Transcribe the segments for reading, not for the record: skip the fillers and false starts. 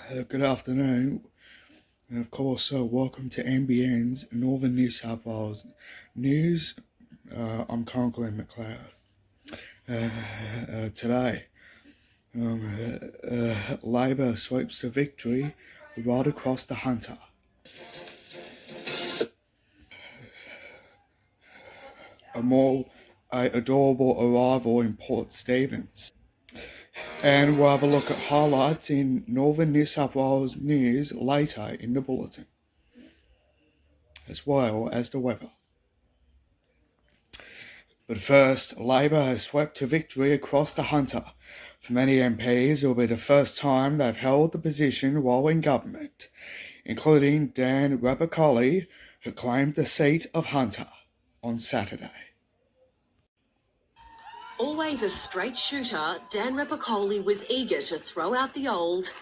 Good afternoon, and of course, welcome to NBN's Northern New South Wales News. I'm Conklin McLeod. Today, Labor sweeps to victory right across the Hunter. A more adorable arrival in Port Stephens. And we'll have a look at highlights in Northern New South Wales news later in the bulletin, as well as the weather. But first, Labor has swept to victory across the Hunter. For many MPs, it will be the first time they've held the position while in government, including Dan Rapacoli, who claimed the seat of Hunter on Saturday. Always a straight shooter, Dan Rapacoli was eager to throw out the old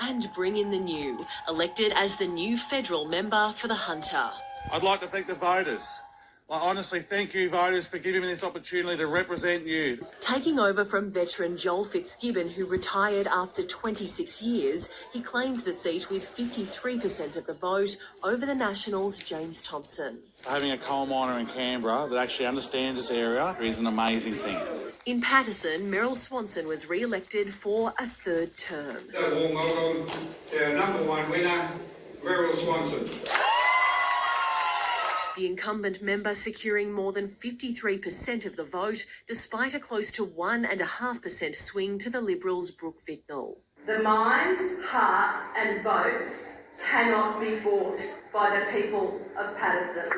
and bring in the new, elected as the new federal member for the Hunter. I'd like to thank the voters. Honestly, thank you, voters, for giving me this opportunity to represent you. Taking over from veteran Joel Fitzgibbon, who retired after 26 years, he claimed the seat with 53% of the vote over the Nationals' James Thompson. Having a coal miner in Canberra that actually understands this area is an amazing thing. In Patterson, Meryl Swanson was re-elected for a third term. A warm welcome to our number one winner, Meryl Swanson. The incumbent member securing more than 53% of the vote, despite a close to 1.5% swing to the Liberals' Brooke Vignall. The minds, hearts and votes cannot be bought by the people of Patterson.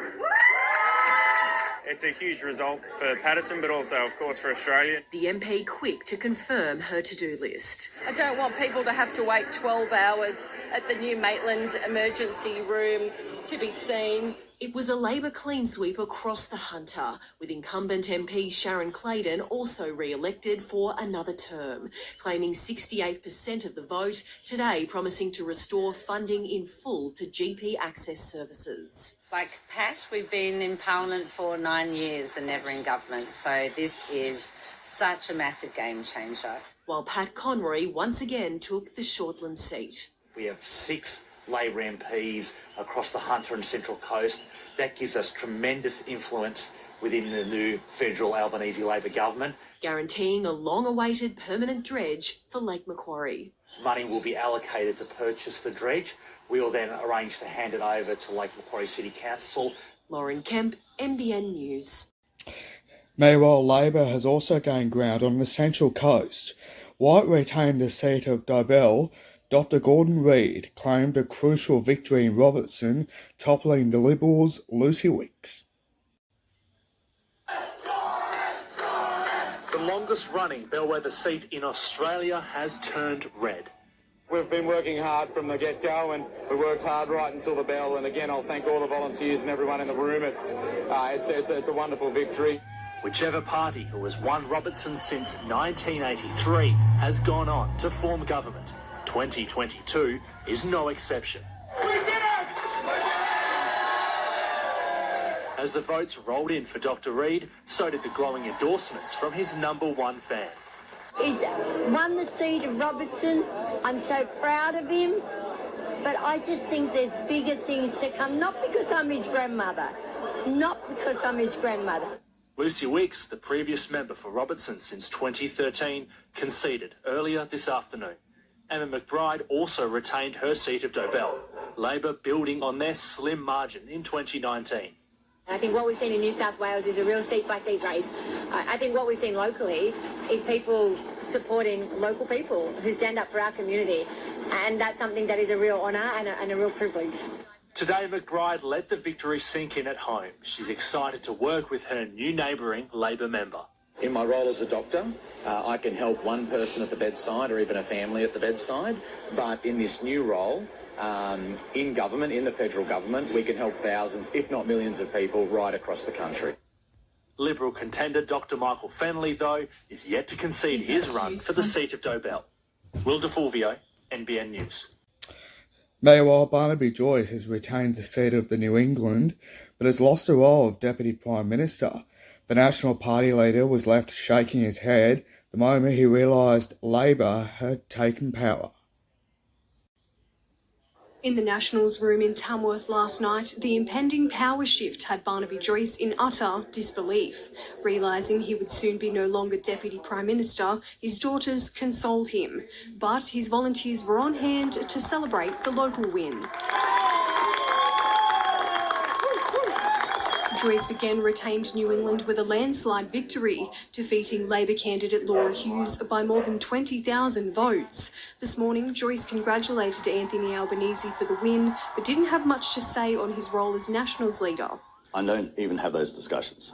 It's a huge result for Patterson, but also, of course, for Australia. The MP quick to confirm her to-do list. I don't want people to have to wait 12 hours at the new Maitland emergency room to be seen. It was a Labor clean sweep across the Hunter, with incumbent MP Sharon Claydon also re-elected for another term, claiming 68% of the vote, today promising to restore funding in full to GP access services. Like Pat, we've been in Parliament for 9 years and never in government, so this is such a massive game changer. While Pat Conroy once again took the Shortland seat. We have 6 Labor MPs across the Hunter and Central Coast. That gives us tremendous influence within the new federal Albanese Labor government. Guaranteeing a long-awaited permanent dredge for Lake Macquarie. Money will be allocated to purchase the dredge. We will then arrange to hand it over to Lake Macquarie City Council. Lauren Kemp, NBN News. Meanwhile, Labor has also gained ground on the Central Coast. White retained the seat of Dobell. Dr Gordon Reid claimed a crucial victory in Robertson, toppling the Liberals' Lucy Wicks. The longest-running bellwether seat in Australia has turned red. We've been working hard from the get-go, and we worked hard right until the bell. And again, I'll thank all the volunteers and everyone in the room. It's a wonderful victory. Whichever party who has won Robertson since 1983 has gone on to form government. 2022 is no exception. As the votes rolled in for Dr Reid, so did the glowing endorsements from his #1 fan. He's won the seat of Robertson. I'm so proud of him. But I just think there's bigger things to come, not because I'm his grandmother. Not because I'm his grandmother. Lucy Wicks, the previous member for Robertson since 2013, conceded earlier this afternoon. Emma McBride also retained her seat of Dobell, Labor building on their slim margin in 2019. I think what we've seen in New South Wales is a real seat-by-seat race. I think what we've seen locally is people supporting local people who stand up for our community, and that's something that is a real honour and a real privilege. Today, McBride let the victory sink in at home. She's excited to work with her new neighbouring Labor member. In my role as a doctor, I can help one person at the bedside or even a family at the bedside. But in this new role, in government, in the federal government, we can help thousands, if not millions of people right across the country. Liberal contender Dr Michael Fennelly, though, is yet to concede his run for the seat of Dobell. Will DeFulvio, NBN News. Meanwhile, Barnaby Joyce has retained the seat of the New England, but has lost the role of Deputy Prime Minister. The National Party leader was left shaking his head, the moment he realised Labor had taken power. In the Nationals room in Tamworth last night, the impending power shift had Barnaby Joyce in utter disbelief. Realising he would soon be no longer Deputy Prime Minister, his daughters consoled him. But his volunteers were on hand to celebrate the local win. Joyce again retained New England with a landslide victory, defeating Labor candidate Laura Hughes by more than 20,000 votes. This morning, Joyce congratulated Anthony Albanese for the win, but didn't have much to say on his role as Nationals leader. I don't even have those discussions.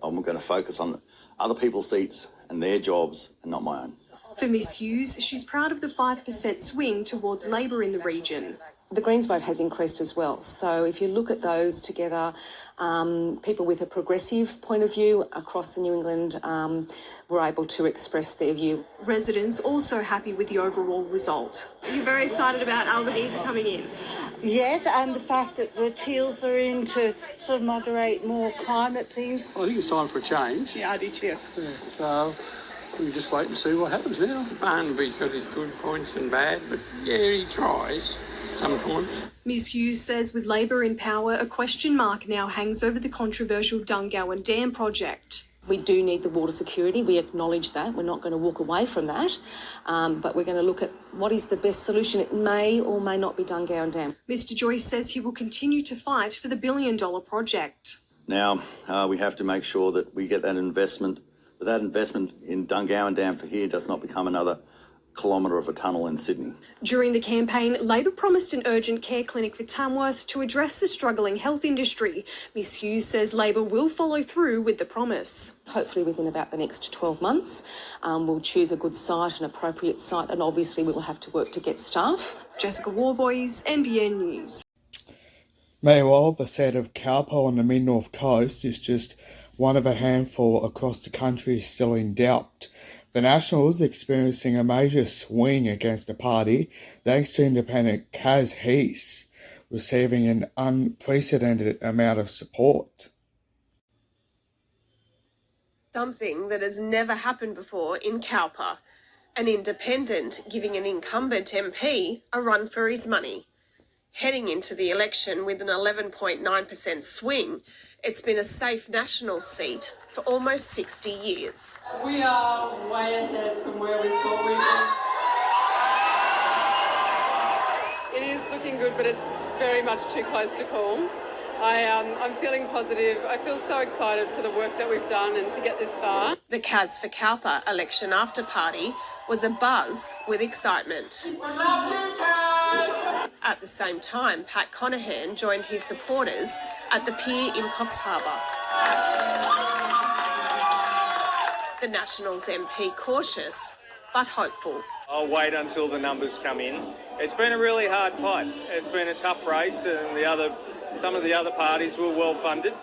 I'm going to focus on other people's seats and their jobs and not my own. For Miss Hughes, she's proud of the 5% swing towards Labor in the region. The Greens vote has increased as well. So if you look at those together, people with a progressive point of view across the New England were able to express their view. Residents also happy with the overall result. Are you very excited about Albanese coming in? Yes, and the fact that the Teals are in to sort of moderate more climate things. I think it's time for a change. Yeah, I do too. Yeah, so we can just wait and see what happens now. Barnaby's got his good points and bad, but yeah, he tries sometimes. Ms Hughes says with Labor in power, a question mark now hangs over the controversial Dungowan Dam project. We do need the water security. We acknowledge that. We're not going to walk away from that. But we're going to look at what is the best solution. It may or may not be Dungowan Dam. Mr Joyce says he will continue to fight for the billion-dollar project. Now, we have to make sure that we get that investment, that investment in Dungowan Dam for here does not become another kilometre of a tunnel in Sydney. During the campaign, Labor promised an urgent care clinic for Tamworth to address the struggling health industry. Ms Hughes says Labor will follow through with the promise. Hopefully within about the next 12 months, we'll choose a good site, an appropriate site, and obviously we will have to work to get staff. Jessica Warboys, NBN News. Meanwhile, the set of Cowpole on the mid-north coast is just one of a handful across the country still in doubt. The Nationals experiencing a major swing against the party thanks to independent Kaz Heath receiving an unprecedented amount of support. Something that has never happened before in Cowper. An independent giving an incumbent MP a run for his money. Heading into the election with an 11.9% swing, it's been a safe national seat for almost 60 years. We are way ahead from where we thought we'd be. It is looking good, but it's very much too close to call. I'm feeling positive. I feel so excited for the work that we've done and to get this far. The Kaz for Cowper election after party was a buzz with excitement. At the same time, Pat Conahan joined his supporters at the pier in Coffs Harbour. The Nationals MP cautious but hopeful. I'll wait until the numbers come in. It's been a really hard fight. It's been a tough race, and some of the other parties were well funded,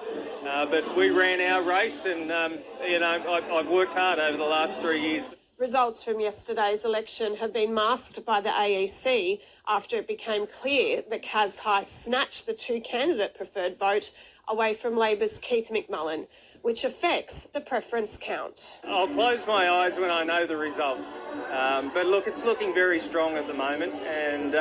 but we ran our race, and I've worked hard over the last 3 years. Results from yesterday's election have been masked by the AEC after it became clear that Kaz Heath snatched the two-candidate preferred vote away from Labor's Keith McMullen, which affects the preference count. I'll close my eyes when I know the result. But look, it's looking very strong at the moment, and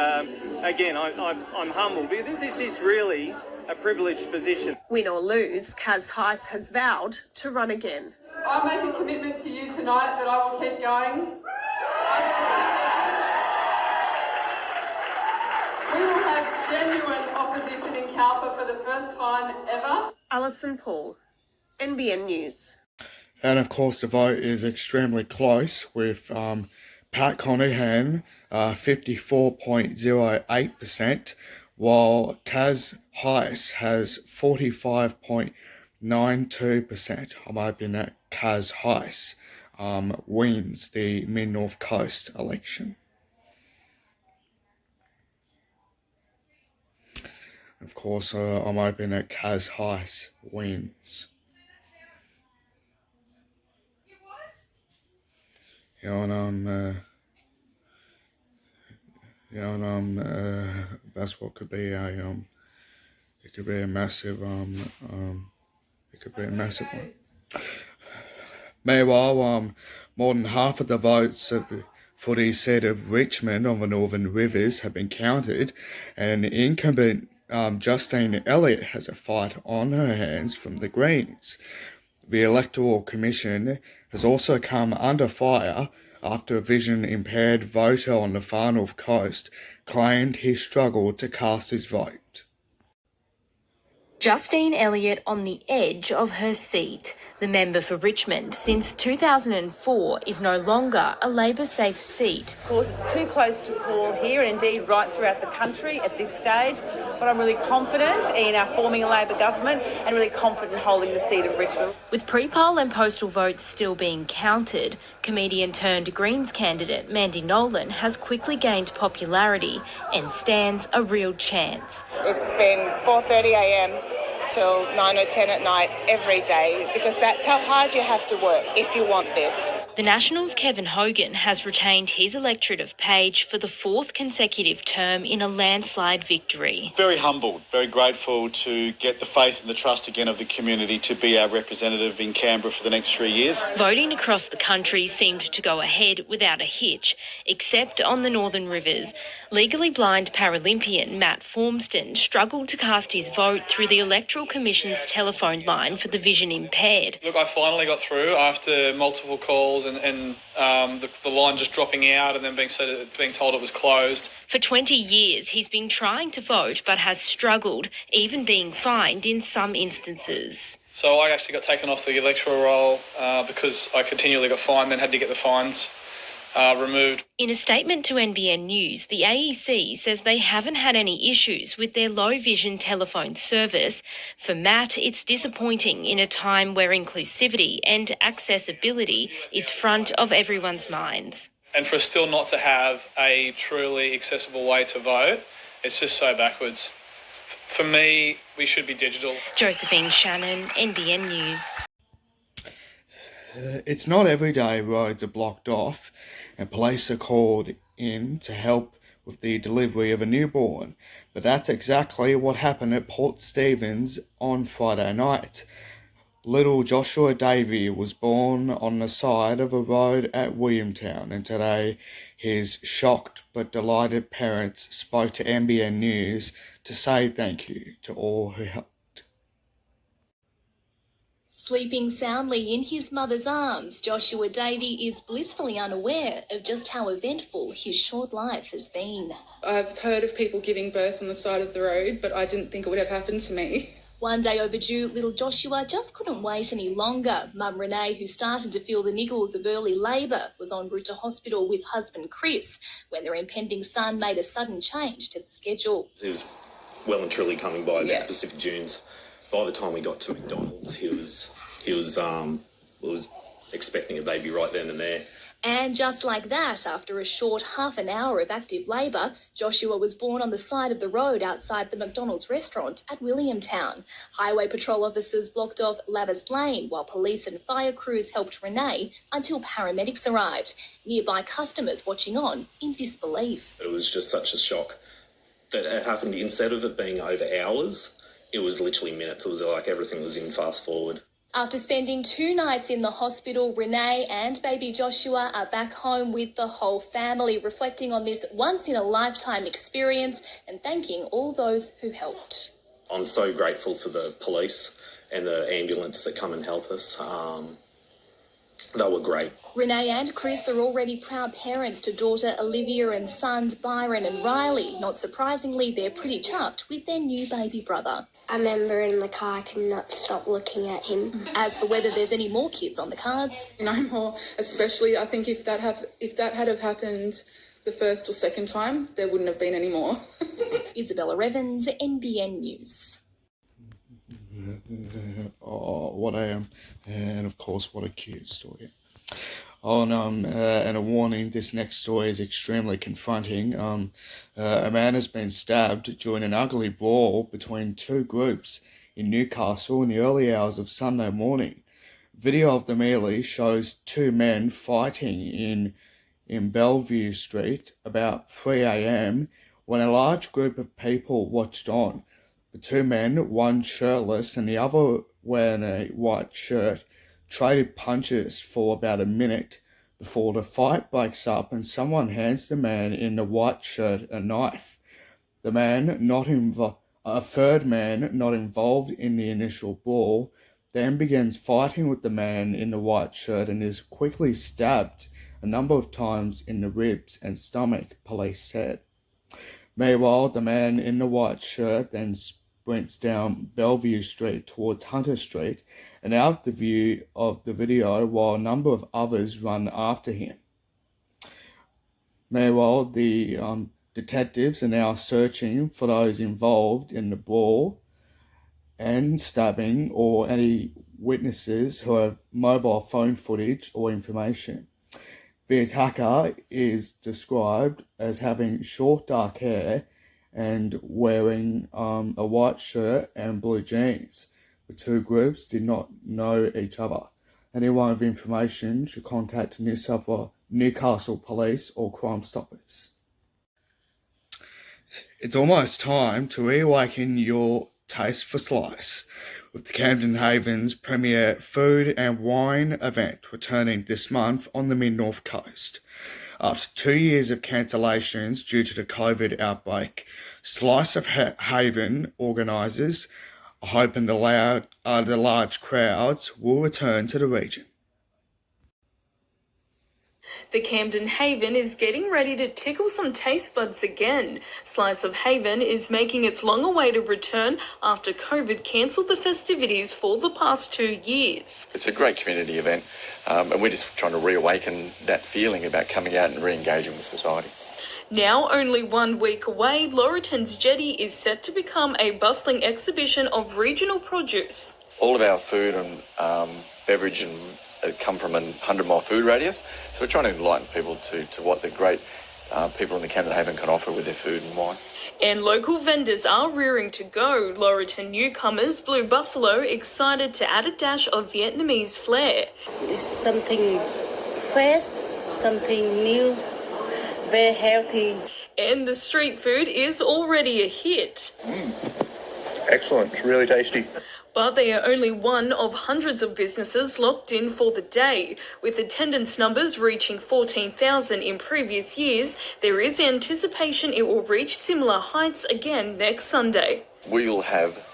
again, I'm humbled. This is really a privileged position. Win or lose, Kaz Heath has vowed to run again. I make a commitment to you tonight that I will keep going. We will have genuine opposition in Cowper for the first time ever. Alison Paul, NBN News. And of course the vote is extremely close with Pat Conahan 54.08%, while Kaz Heath has 45.92%. I'm hoping that Kaz Heath wins the Mid-North Coast election. Of course, I'm hoping that Kaz Heath wins. That's what could be it could be a massive one. Meanwhile, More than half of the votes of the footy seat of Richmond on the Northern Rivers have been counted, and incumbent Justine Elliott has a fight on her hands from the Greens. The Electoral Commission has also come under fire after a vision-impaired voter on the far north coast claimed he struggled to cast his vote. Justine Elliott on the edge of her seat. The member for Richmond since 2004 is no longer a Labor-safe seat. Of course, it's too close to call here, and indeed right throughout the country at this stage, but I'm really confident in our forming a Labor government and really confident in holding the seat of Richmond. With pre-poll and postal votes still being counted, comedian-turned-Greens candidate Mandy Nolan has quickly gained popularity and stands a real chance. It's been 4:30am till 9 or 10 at night every day, because that's how hard you have to work if you want this. The Nationals' Kevin Hogan has retained his electorate of Page for the fourth consecutive term in a landslide victory. Very humbled, very grateful to get the faith and the trust again of the community to be our representative in Canberra for the next 3 years. Voting across the country seemed to go ahead without a hitch, except on the Northern Rivers. Legally blind Paralympian Matt Formston struggled to cast his vote through the Electoral Commission's telephone line for the vision impaired. Look, I finally got through after multiple calls and the line just dropping out and then being told it was closed. For 20 years, he's been trying to vote but has struggled, even being fined in some instances. So I actually got taken off the electoral roll because I continually got fined, then had to get the fines removed. In a statement to NBN News, the AEC says they haven't had any issues with their low vision telephone service. For Matt, it's disappointing in a time where inclusivity and accessibility is front of everyone's minds. And for us still not to have a truly accessible way to vote, it's just so backwards. For me, we should be digital. Josephine Shannon, NBN News. It's not every day roads are blocked off and police are called in to help with the delivery of a newborn, but that's exactly what happened at Port Stephens on Friday night. Little Joshua Davey was born on the side of a road at Williamtown, and today his shocked but delighted parents spoke to NBN News to say thank you to all who helped. Sleeping soundly in his mother's arms, Joshua Davey is blissfully unaware of just how eventful his short life has been. I've heard of people giving birth on the side of the road, but I didn't think it would have happened to me. One day overdue, little Joshua just couldn't wait any longer. Mum Renee, who started to feel the niggles of early labour, was en route to hospital with husband Chris when their impending son made a sudden change to the schedule. He was well and truly coming by the Pacific Dunes. By the time we got to McDonald's, he was expecting a baby right then and there. And just like that, after a short half an hour of active labour, Joshua was born on the side of the road outside the McDonald's restaurant at Williamtown. Highway patrol officers blocked off Lavis Lane while police and fire crews helped Renee until paramedics arrived. Nearby customers watching on in disbelief. It was just such a shock that it happened. Instead of it being over hours, it was literally minutes. It was like everything was in fast forward. After spending 2 nights in the hospital, Renee and baby Joshua are back home with the whole family, reflecting on this once-in-a-lifetime experience and thanking all those who helped. I'm so grateful for the police and the ambulance that come and help us. They were great. Renee and Chris are already proud parents to daughter Olivia and sons Byron and Riley. Not surprisingly, they're pretty chuffed with their new baby brother. I remember in the car I could not stop looking at him. As for whether there's any more kids on the cards, No more, especially I think if that had have happened the first or second time, there wouldn't have been any more. Isabella Evans, NBN News. Oh, what and of course, what a cute story. And a warning, this next story is extremely confronting. A man has been stabbed during an ugly brawl between two groups in Newcastle in the early hours of Sunday morning. Video of the melee shows two men fighting in Bellevue Street about 3 a.m. when a large group of people watched on. The two men, one shirtless and the other wearing a white shirt, traded punches for about a minute before the fight breaks up and someone hands the man in the white shirt a knife. A third man not involved in the initial brawl then begins fighting with the man in the white shirt and is quickly stabbed a number of times in the ribs and stomach, police said. Meanwhile, the man in the white shirt then sprints down Bellevue Street towards Hunter Street and out of the view of the video while a number of others run after him. Meanwhile, the detectives are now searching for those involved in the brawl and stabbing or any witnesses who have mobile phone footage or information. The attacker is described as having short dark hair and wearing a white shirt and blue jeans. The two groups did not know each other. Anyone with information should contact Newcastle Police or Crime Stoppers. It's almost time to reawaken your taste for slice, with the Camden Havens premier food and wine event returning this month on the mid-north coast. After 2 years of cancellations due to the COVID outbreak, Slice of Haven organisers are hoping the large crowds will return to the region. The Camden Haven is getting ready to tickle some taste buds again. Slice of Haven is making its long-awaited return after COVID cancelled the festivities for the past 2 years. It's a great community event, and we're just trying to reawaken that feeling about coming out and re-engaging with society. Now only 1 week away, Laurieton's Jetty is set to become a bustling exhibition of regional produce. All of our food and beverage and come from a 100-mile food radius, so we're trying to enlighten people to what the great people in the Camden Haven can offer with their food and wine. And local vendors are rearing to go. Laurieton newcomers Blue Buffalo excited to add a dash of Vietnamese flair. This is something fresh, something new, very healthy. And the street food is already a hit. Excellent, it's really tasty. But they are only one of hundreds of businesses locked in for the day. With attendance numbers reaching 14,000 in previous years, there is anticipation it will reach similar heights again next Sunday. We will have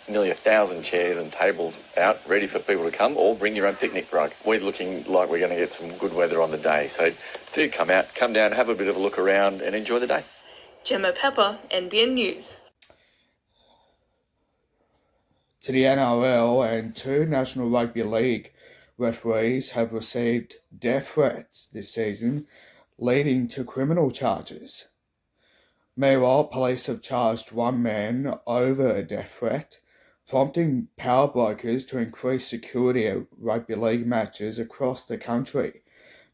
nearly 1,000 chairs and tables out ready for people to come, or bring your own picnic rug. We're looking like we're going to get some good weather on the day, so do come out, come down, have a bit of a look around and enjoy the day. Gemma Pepper, NBN News. To the NRL and 2 National Rugby League referees have received death threats this season, leading to criminal charges. Meanwhile, police have charged 1 man over a death threat, prompting power brokers to increase security at rugby league matches across the country.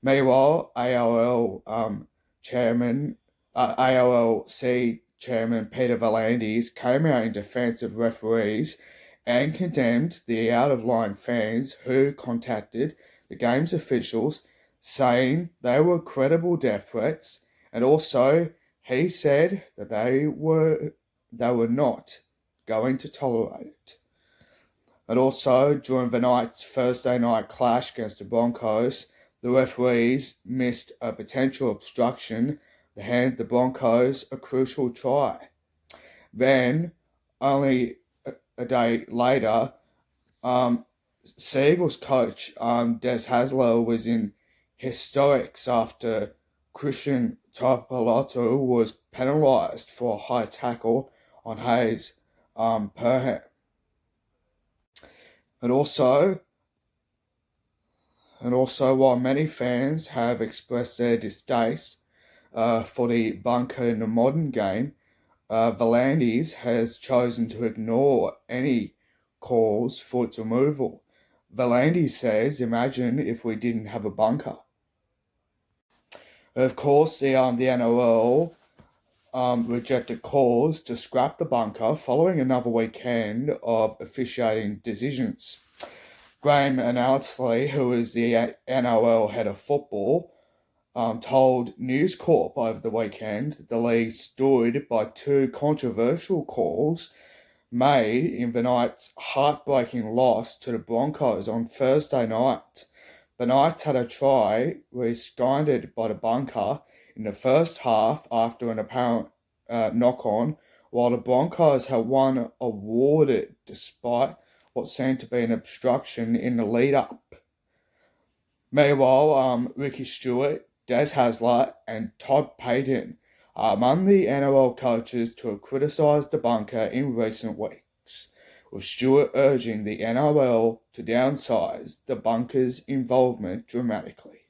Meanwhile, ALLC Chairman Peter V'landys came out in defence of referees and condemned the out-of-line fans who contacted the game's officials, saying they were credible death threats, and also he said that they were not going to tolerate it. And also, during the night's Thursday night clash against the Broncos, the referees missed a potential obstruction that handed the Broncos a crucial try. Then, only a day later, Seagulls coach Des Hasler was in hysterics after Christian Topolotto was penalised for a high tackle on Hayes Perham. And also, while many fans have expressed their distaste for the bunker in the modern game, V'landys has chosen to ignore any calls for its removal. V'landys says, imagine if we didn't have a bunker. Of course, the NRL rejected calls to scrap the bunker following another weekend of officiating decisions. Graham Annesley, who is the NRL head of football, told News Corp over the weekend that the league stood by 2 controversial calls made in the night's heartbreaking loss to the Broncos on Thursday night. The Knights had a try rescinded by the bunker in the first half after an apparent knock-on, while the Broncos had one awarded despite what seemed to be an obstruction in the lead-up. Meanwhile, Ricky Stewart, Des Hasler and Todd Payton are among the NRL coaches to have criticised the bunker in recent weeks, with Stewart urging the NRL to downsize the bunker's involvement dramatically.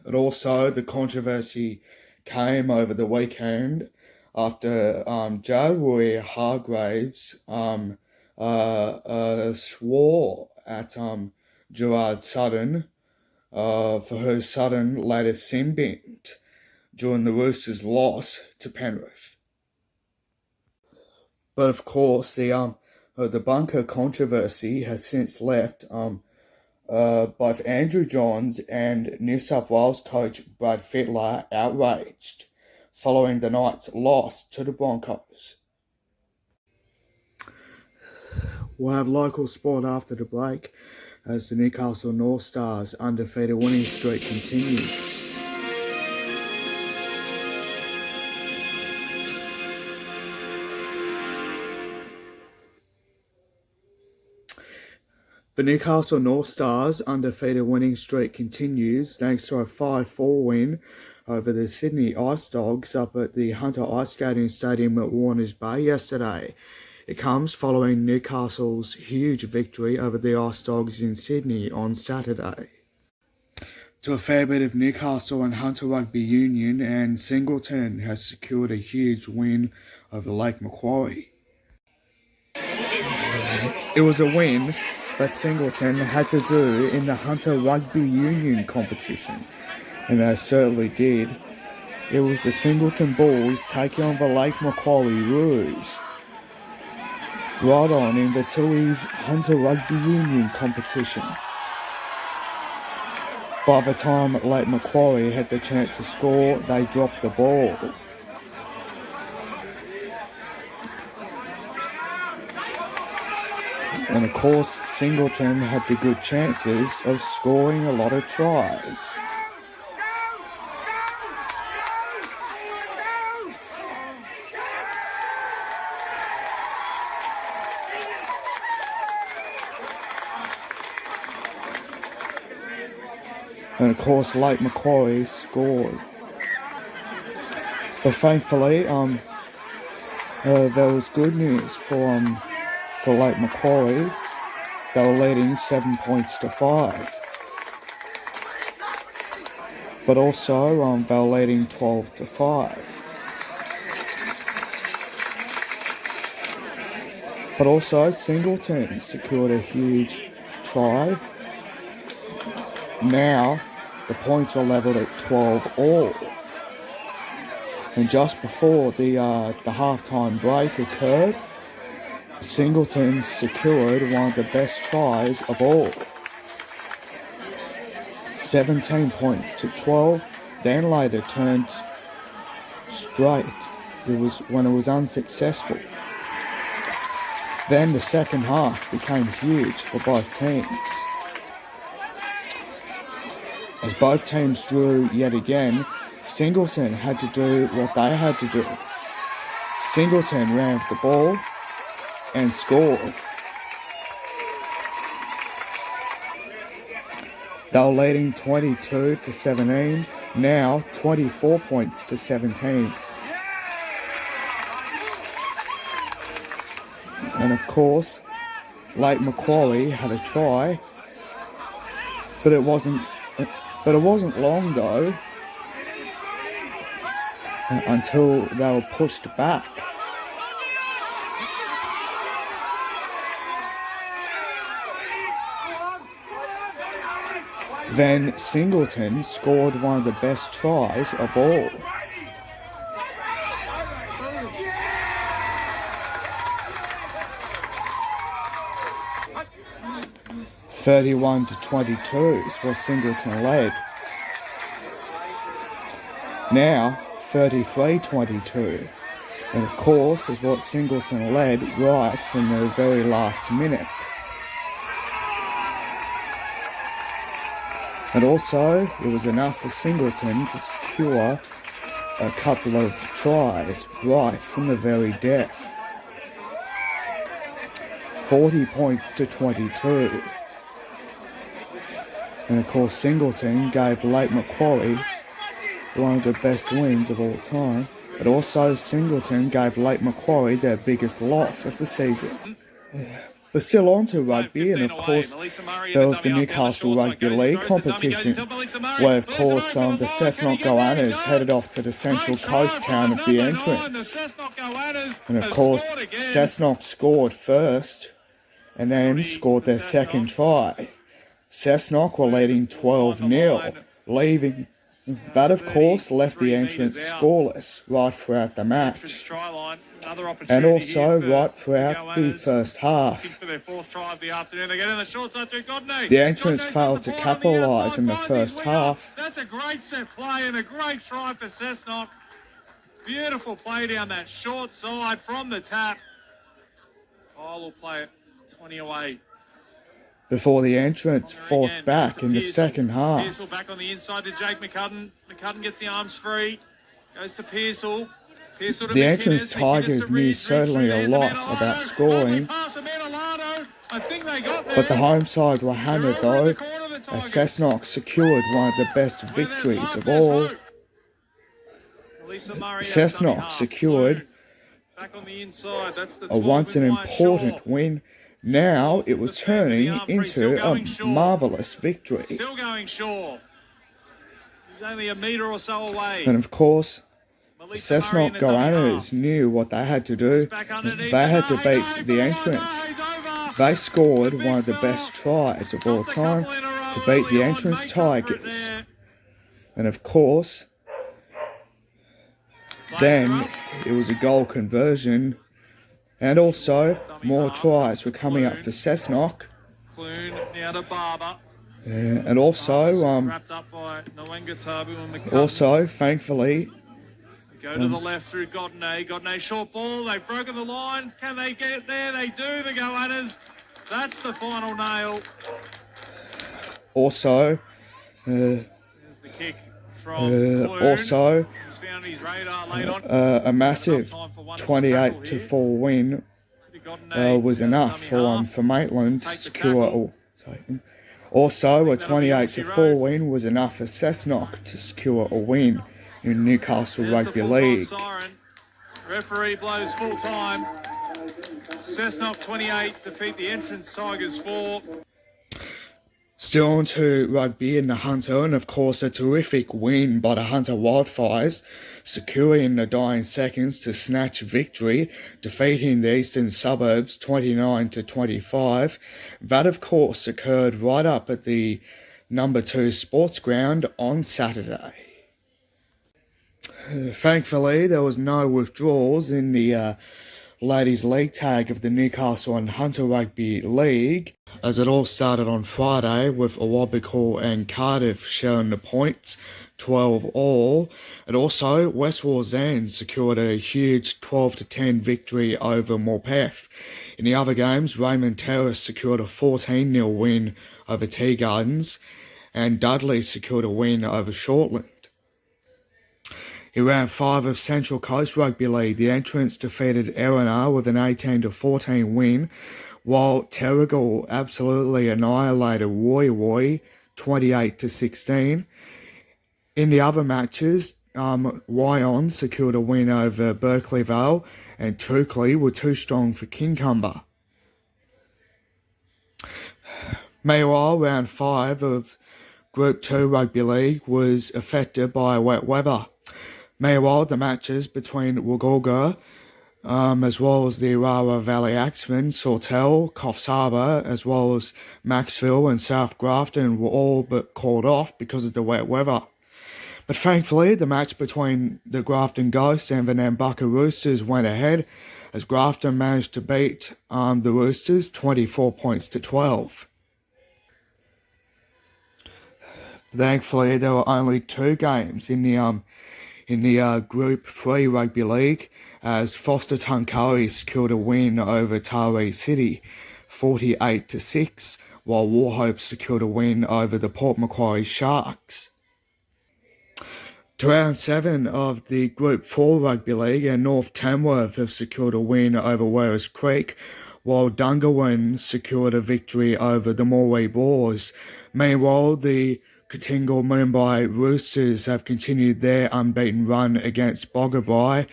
And also, the controversy came over the weekend after Jared Roy-Hargreaves swore at Gerard Sutton for who Sutton later sin-binned during the Roosters' loss to Penrith. But of course, the bunker controversy has since left both Andrew Johns and New South Wales coach Brad Fittler outraged following the Knights' loss to the Broncos. We'll have local sport after the break as the Newcastle North Stars' undefeated winning streak continues. The Newcastle North Stars' undefeated winning streak continues thanks to a 5-4 win over the Sydney Ice Dogs up at the Hunter Ice Skating Stadium at Warners Bay yesterday. It comes following Newcastle's huge victory over the Ice Dogs in Sydney on Saturday. To a fair bit of Newcastle and Hunter Rugby Union, and Singleton has secured a huge win over Lake Macquarie. It was a win that Singleton had to do in the Hunter Rugby Union competition, and they certainly did. It was the Singleton Bulls taking on the Lake Macquarie Roos, right on in the Tooheys Hunter Rugby Union competition. By the time Lake Macquarie had the chance to score, they dropped the ball. And of course, Singleton had the good chances of scoring a lot of tries. And of course, Lake Macquarie scored. But thankfully, there was good news for Lake Macquarie. They were leading 7 points to 5. But also, they were leading 12 to 5. But also, Singleton secured a huge try. Now, the points are levelled at 12 all. And just before the halftime break occurred, Singleton secured one of the best tries of all. 17 points to 12, then later turned straight. It was when it was unsuccessful. Then the second half became huge for both teams, as both teams drew yet again. Singleton had to do what they had to do. Singleton ran with the ball and scored. They were leading 22 to 17, now 24 points to 17. And of course, Lake Macquarie had a try, but it wasn't long though until they were pushed back. Then Singleton scored one of the best tries of all. (31 to 22 is what Singleton led. Now 33-22, and of course is what Singleton led right from the very last minute. And also, it was enough for Singleton to secure a couple of tries right from the very death. 40 points to 22. And of course, Singleton gave Lake Macquarie one of the best wins of all time. But also, Singleton gave Lake Macquarie their biggest loss of the season. But still on to rugby, and of course there was the Newcastle Rugby League competition, where of course the Cessnock Goannas headed off to the central coast town of the entrance. And of course Cessnock scored first, and then scored their second try. Cessnock were leading 12-0, leaving. That, of course, left the entrance scoreless right throughout the match, and also right throughout the first half. The entrance failed to capitalise in the first half. That's a great set play and a great try for Cessnock. Beautiful play down that short side from the tap. We'll play it 20 away. Before the entrance fought back in the second half. Pearsall back on the inside to Jake McCudden. McCudden gets the arms free. Goes to Pearsall. Pearsall to the entrance Tigers knew certainly a lot about scoring, but the home side were hammered though, as Cessnock secured one of the best victories of all. Cessnock secured a once an important win. Now it was turning into a marvellous victory. Still going Shaw. He's only a metre or so away. And of course, Cessnock Goannas knew what they had to do. They had to beat the entrance. They scored one of the best tries of all time to beat the entrance Tigers. And of course, then it was a goal conversion. And also, more tries were coming up for Cessnock. And also, thankfully, go to the left through Godney. Godney short ball. They've broken the line. Can they get there? They do. The Goannas. That's the final nail. Also, there's the kick from Clune. A massive 28-4 win was enough for Maitland to secure. Also, a 28-4 win was enough for Cessnock to secure a win in Newcastle Rugby League. Referee blows full time. Cessnock 28 defeat the entrance Tigers 4. Still on to rugby in the Hunter, and of course a terrific win by the Hunter Wildfires, securing in the dying seconds to snatch victory, defeating the Eastern Suburbs 29-25. That of course occurred right up at the number 2 sports ground on Saturday. Thankfully there was no withdrawals in the Ladies League tag of the Newcastle and Hunter Rugby League, as it all started on Friday with Awabakal and Cardiff sharing the points, 12 all. And also, West Wallsend secured a huge 12-10 victory over Morpeth. In the other games, Raymond Terrace secured a 14-0 win over Tea Gardens, and Dudley secured a win over Shortland. In round 5 of Central Coast Rugby League, the entrants defeated Erina with an 18-14 win, while Terrigal absolutely annihilated Woy 28-16. In the other matches, Wyon secured a win over Berkeley Vale, and Trukley were too strong for Kincumber. Meanwhile, round 5 of Group 2 Rugby League was affected by wet weather. Meanwhile, the matches between Wagolga, as well as the Urara Valley Axemen, Sawtell, Coffs Harbour, as well as Maxville and South Grafton were all but called off because of the wet weather. But thankfully, the match between the Grafton Ghosts and the Nambucca Roosters went ahead, as Grafton managed to beat the Roosters 24 points to 12. Thankfully, there were only 2 games in the Group 3 Rugby League, as Foster Tuncurry secured a win over Taree City, 48-6, while Warhope secured a win over the Port Macquarie Sharks. To round 7 of the Group 4 Rugby League, and North Tamworth have secured a win over Werris Creek, while Dungarwan secured a victory over the Moree Boars. Meanwhile, the Katingal Mumbai Roosters have continued their unbeaten run against Boggabri,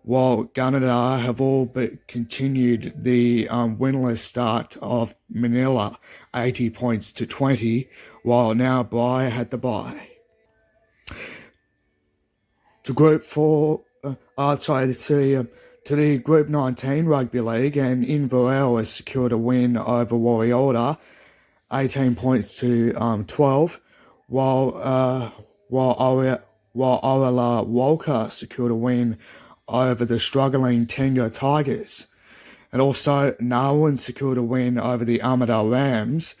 while Gunnedah have all but continued the winless start of Manila, 80 points to 20, while now Bri had the bye. To Group 4, to the Group 19 Rugby League, and Inverell has secured a win over Warialda, 18 points to 12, while Orla Walker secured a win over the struggling Tenga Tigers. And also Narwhal secured a win over the Armidale Rams,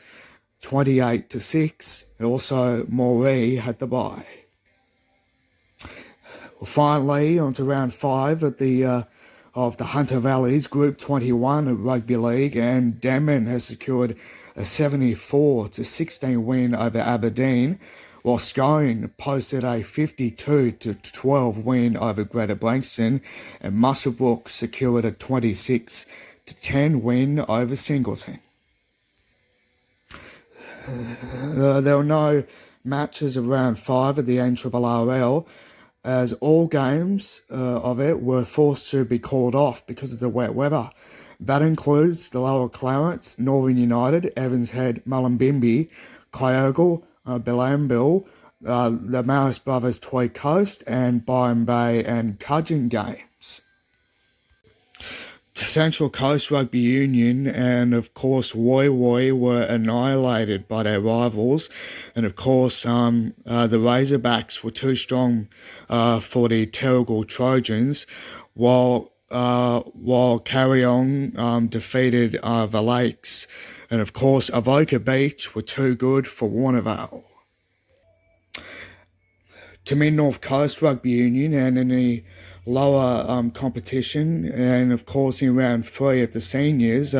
28 to 6, and also Moree had the bye. Well, finally, on to round 5 of the Hunter Valley's Group 21 Rugby League, and Denman has secured a 74 to 16 win over Aberdeen, while Scone posted a 52 to 12 win over Greater Branxton, and Muswellbrook secured a 26 to 10 win over Singleton. There were no matches of round 5 of the NRRL, as all games of it were forced to be called off because of the wet weather. That includes the Lower Clarence, Northern United, Evans Head, Mullumbimby, Kyogle, Bilambil, the Maris Brothers Toy Coast, and Byron Bay and Cudgeon games. Central Coast Rugby Union and, of course, Woi were annihilated by their rivals, and, of course, the Razorbacks were too strong for the Terrigal Trojans, while Carryong defeated the Lakes, and, of course, Avoca Beach were too good for Warnervale. To Mid-North Coast Rugby Union, and in the lower competition, and of course in round 3 of the seniors,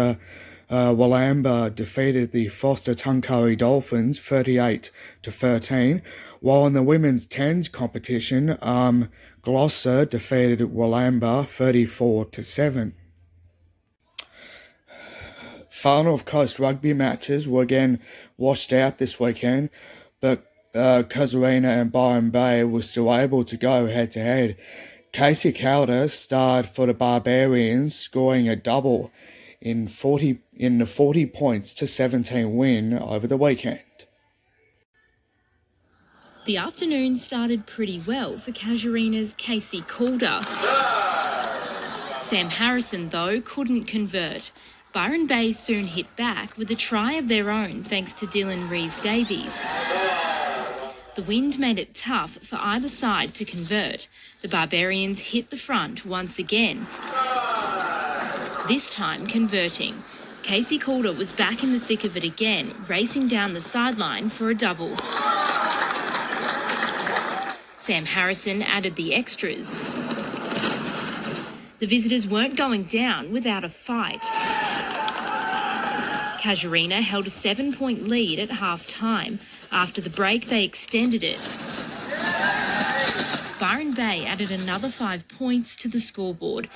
Wollamba defeated the Foster Tuncurry Dolphins 38 to 13, while in the women's 10s competition, Gloucester defeated Wollamba 34 to 7. Far North Coast rugby matches were again washed out this weekend, but Casuarina and Byron Bay were still able to go head-to-head. Casey Calder starred for the Barbarians, scoring a double in the 40 points to 17 win over the weekend. The afternoon started pretty well for Casuarina's Casey Calder. Sam Harrison, though, couldn't convert. Byron Bay soon hit back with a try of their own thanks to Dylan Rees-Davies. The wind made it tough for either side to convert. The Barbarians hit the front once again, this time converting. Casey Calder was back in the thick of it again, racing down the sideline for a double. Sam Harrison added the extras. The visitors weren't going down without a fight. Casuarina held a 7-point lead at half-time. After the break, they extended it. Byron Bay added another 5 points to the scoreboard.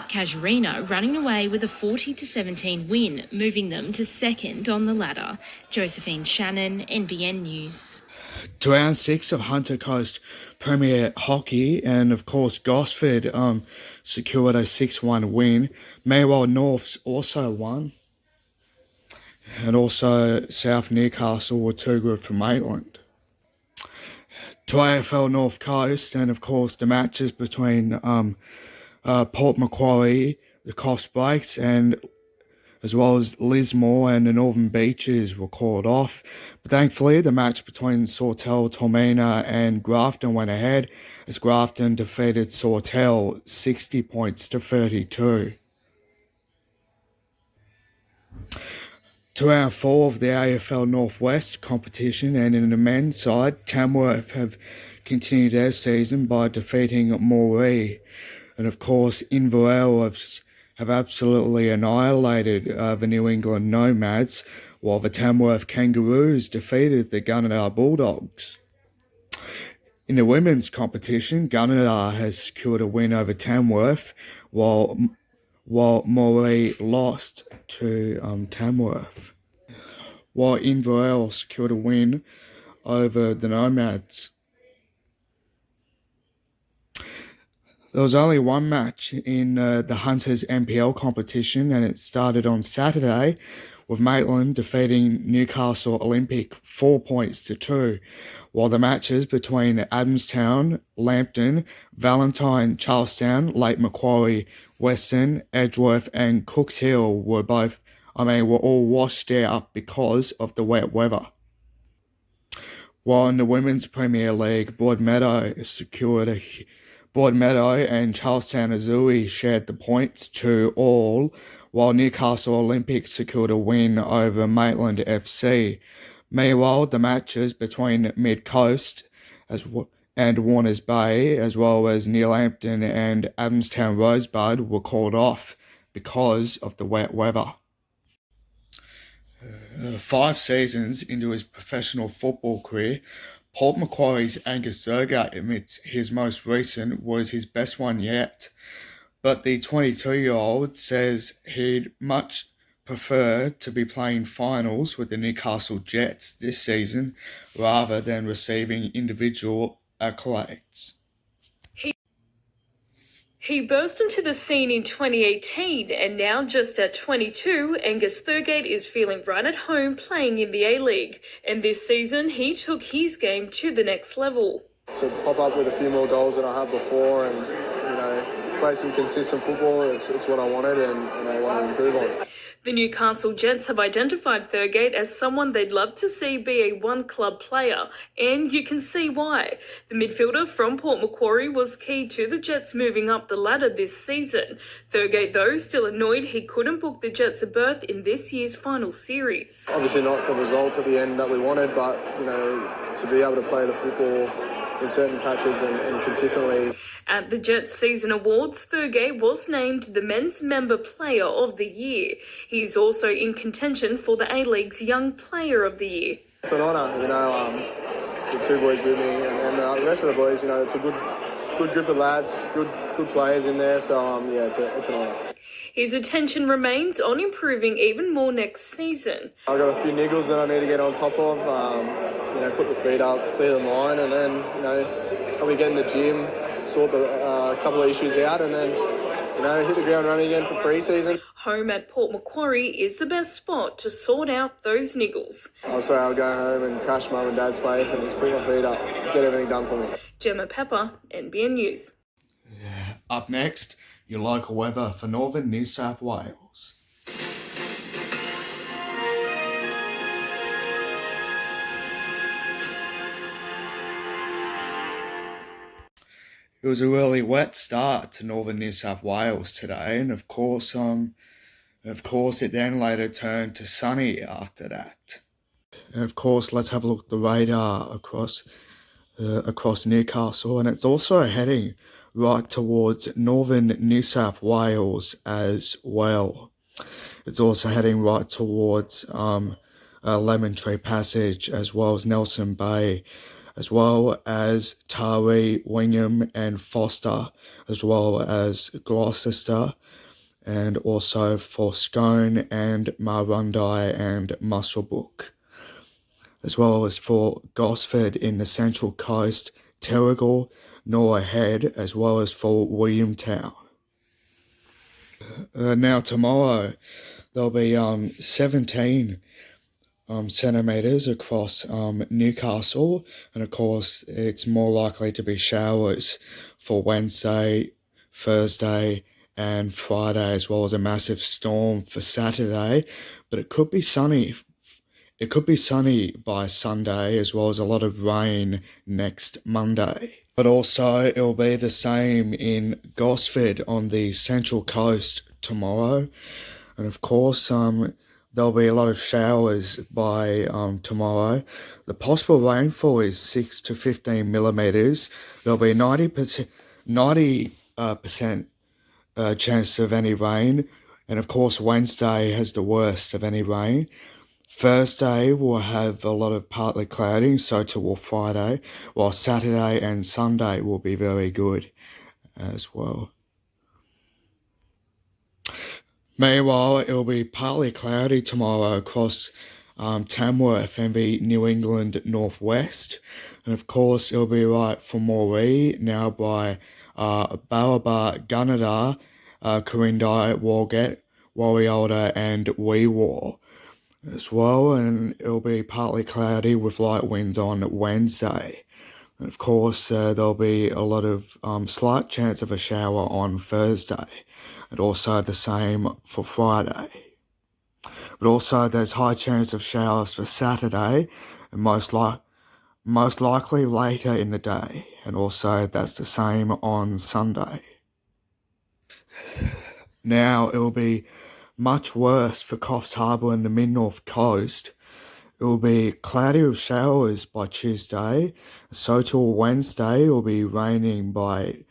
Casuarina running away with a 40 to 17 win, moving them to second on the ladder. Josephine Shannon, NBN News. To round 6 of Hunter Coast Premier Hockey, and of course Gosford secured a 6-1 win. Meanwhile, Norths also won. And also South Newcastle were too good for Maitland. To AFL North Coast, and of course the matches between Port Macquarie, the Coffs Breaks, and as well as Lismore and the Northern Beaches were called off. But thankfully, the match between Sawtell, Tormina and Grafton went ahead, as Grafton defeated Sawtell 60 points to 32. To round 4 of the AFL Northwest competition, and in the men's side, Tamworth have continued their season by defeating Moree. And of course, Inverell have absolutely annihilated the New England Nomads, while the Tamworth Kangaroos defeated the Gunnedah Bulldogs. In the women's competition, Gunnedah has secured a win over Tamworth, while Moree lost to Tamworth, while Inverell secured a win over the Nomads. There was only one match in the Hunters NPL competition, and it started on Saturday with Maitland defeating Newcastle Olympic 4 points to 2, while the matches between Adamstown, Lambton, Valentine, Charlestown, Lake Macquarie, Western, Edgeworth and Cooks Hill were all washed out because of the wet weather. While in the Women's Premier League, Broadmeadow and Charlestown Azui shared the points 2-2, while Newcastle Olympic secured a win over Maitland FC. Meanwhile, the matches between Mid Coast and Warners Bay, as well as Nearhampton and Adamstown Rosebud, were called off because of the wet weather. 5 seasons into his professional football career, Port Macquarie's Angus Thurgate admits his most recent was his best one yet, but the 22-year-old says he'd much prefer to be playing finals with the Newcastle Jets this season rather than receiving individual accolades. He burst into the scene in 2018, and now just at 22, Angus Thurgate is feeling right at home playing in the A-League. And this season, he took his game to the next level. To pop up with a few more goals than I have before and, play some consistent football, it's what I wanted and I want to improve on. The Newcastle Jets have identified Thurgate as someone they'd love to see be a one-club player, and you can see why. The midfielder from Port Macquarie was key to the Jets moving up the ladder this season. Thurgate, though, still annoyed he couldn't book the Jets a berth in this year's final series. Obviously not the results at the end that we wanted, but, to be able to play the football in certain patches and consistently. At the Jets Season Awards, Thurgate was named the Men's Member Player of the Year. He's also in contention for the A-League's Young Player of the Year. It's an honour, the 2 boys with me and the rest of the boys, it's a good group of lads, good players in there, so it's an honour. His attention remains on improving even more next season. I've got a few niggles that I need to get on top of, put the feet up, clear the line, and then, probably get in the gym, sort a couple of issues out, and then, hit the ground running again for pre-season. Home at Port Macquarie is the best spot to sort out those niggles. I'll say I'll go home and crash Mum and Dad's place and just put my feet up, get everything done for me. Gemma Pepper, NBN News. Up next, your local weather for northern New South Wales. It was a really wet start to northern New South Wales today, and of course it then later turned to sunny after that. And of course, let's have a look at the radar across Newcastle, and it's also heading right towards northern New South Wales as well. It's also heading right towards Lemon Tree Passage, as well as Nelson Bay, as well as Taree, Wingham and Foster, as well as Gloucester, and also for Scone and Marundi and Muswellbrook, as well as for Gosford in the Central Coast, Terrigal, Norah Head, as well as for Williamtown. Now tomorrow, there'll be 17 centimetres across Newcastle, and of course it's more likely to be showers for Wednesday, Thursday and Friday, as well as a massive storm for Saturday, but it could be sunny. It could be sunny by Sunday, as well as a lot of rain next Monday. But also it'll be the same in Gosford on the Central Coast tomorrow, and of course there'll be a lot of showers by tomorrow. The possible rainfall is 6 to 15 millimetres. There'll be 90% chance of any rain. And of course, Wednesday has the worst of any rain. Thursday will have a lot of partly cloudy, so too will Friday, while Saturday and Sunday will be very good as well. Meanwhile, it'll be partly cloudy tomorrow across Tamworth and the New England Northwest. And of course, it'll be right for Moree, now by Baraba, Gunnedah, Corindi, Walgett, Warialda and Weewar as well. And it'll be partly cloudy with light winds on Wednesday. And of course, there'll be a lot of slight chance of a shower on Thursday. And also the same for Friday. But also there's high chance of showers for Saturday, and most likely later in the day. And also that's the same on Sunday. Now it will be much worse for Coffs Harbour and the mid-north coast. It will be cloudy with showers by Tuesday. So till Wednesday it will be raining by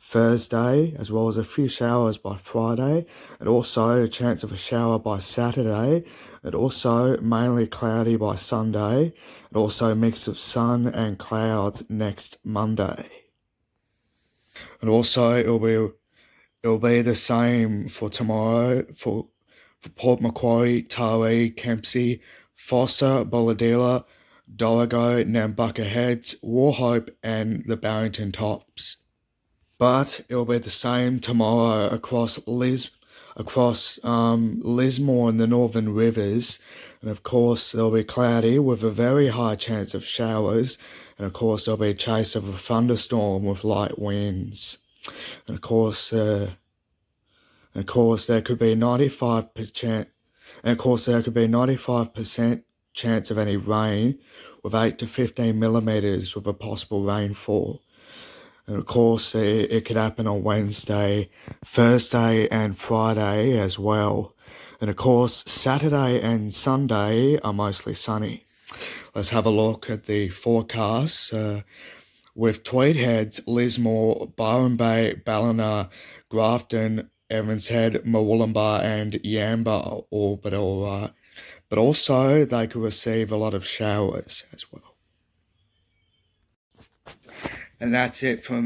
Thursday, as well as a few showers by Friday, and also a chance of a shower by Saturday, and also mainly cloudy by Sunday, and also a mix of sun and clouds next Monday. And also it'll be the same for tomorrow for Port Macquarie, Taree, Kempsey, Foster, Bolladilla, Dorrigo, Nambucca Heads, Wauchope and the Barrington Tops. But it'll be the same tomorrow across Lismore and the Northern Rivers. And of course, there'll be cloudy with a very high chance of showers. And of course, there'll be a chase of a thunderstorm with light winds. And of course, there could be 95%. And of course, there could be 95% chance of any rain, with 8 to 15 millimeters with a possible rainfall. And of course, it could happen on Wednesday, Thursday and Friday as well. And of course, Saturday and Sunday are mostly sunny. Let's have a look at the forecast. With Tweed Heads, Lismore, Byron Bay, Ballina, Grafton, Evans Head, Murwillumbah and Yamba all right. But also, they could receive a lot of showers as well. And that's it for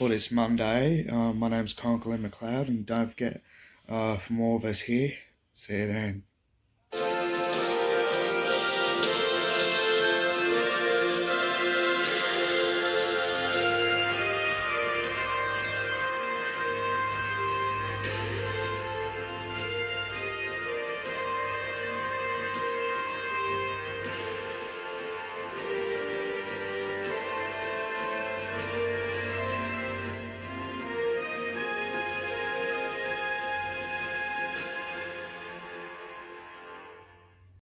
this Monday. My name's Conklin McLeod, and don't forget, for more of us here, see you then.